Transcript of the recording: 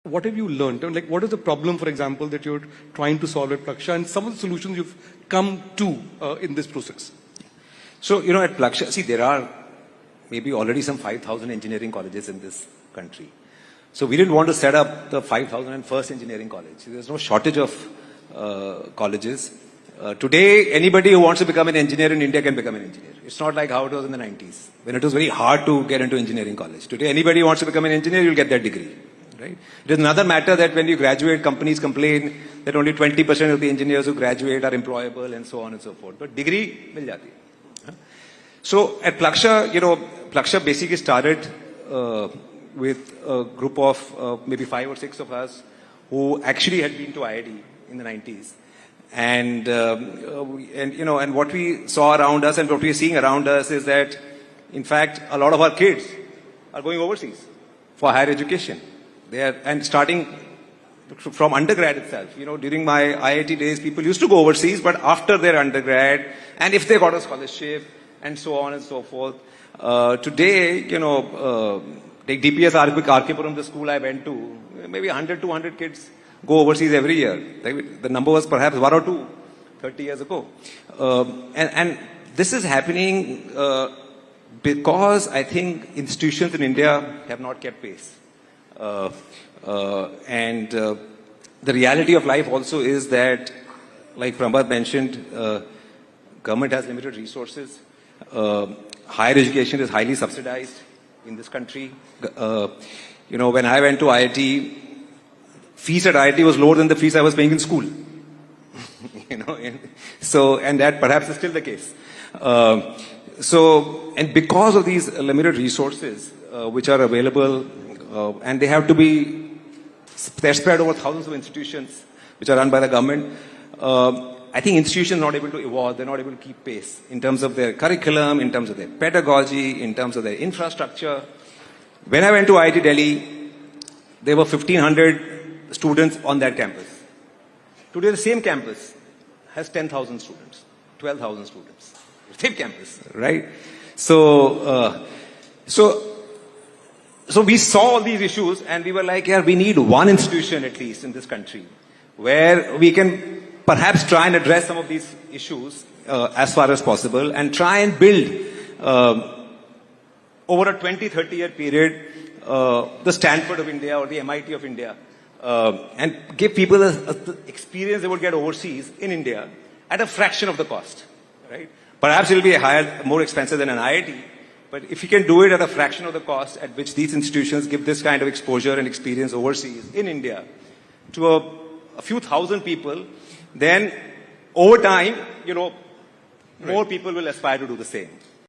What have you learned? Like, what is the problem, for example, that you're trying to solve at Plaksha, and some of the solutions you've come to in this process? So, at Plaksha, see, there are maybe already some 5,000 engineering colleges in this country. So we didn't want to set up the 5,001st engineering college. There's no shortage of colleges. Today, anybody who wants to become an engineer in India can become an engineer. It's not like how it was in the 90s, when it was very hard to get into engineering college. Today, anybody who wants to become an engineer, you'll get that degree. Right? It is another matter that when you graduate, companies complain that only 20% of the engineers who graduate are employable and so on and so forth. But degree mil jati hai. So at Plaksha, Plaksha basically started with a group of maybe 5 or 6 of us who actually had been to IIT in the 90s. And what we saw around us and what we are seeing around us is that, in fact, a lot of our kids are going overseas for higher education. And starting from undergrad itself. During my IIT days, people used to go overseas, but after their undergrad, and if they got a scholarship, and so on and so forth. Today, like DPS RK Puram, the school I went to, maybe 100, 200 kids go overseas every year. The number was perhaps 1 or 2, 30 years ago. And this is happening because I think institutions in India have not kept pace. And the reality of life also is that, like Pramod mentioned, government has limited resources. Higher education is highly subsidized in this country. When I went to IIT, fees at IIT was lower than the fees I was paying in school. And that perhaps is still the case. And because of these limited resources which are available, and they have to be, they're spread over thousands of institutions which are run by the government. I think institutions are not able to evolve, they're not able to keep pace in terms of their curriculum, in terms of their pedagogy, in terms of their infrastructure. When I went to IIT Delhi, there were 1,500 students on that campus. Today the same campus has 10,000 students, 12,000 students. Same campus, right? So we saw all these issues and we were like, yeah, we need one institution at least in this country where we can perhaps try and address some of these issues as far as possible and try and build over a 20-30 year period the Stanford of India or the MIT of India and give people the experience they would get overseas in India at a fraction of the cost. Right? Perhaps it will be more expensive than an IIT. But if you can do it at a fraction of the cost at which these institutions give this kind of exposure and experience overseas in India to a few thousand people, then over time, more people will aspire to do the same.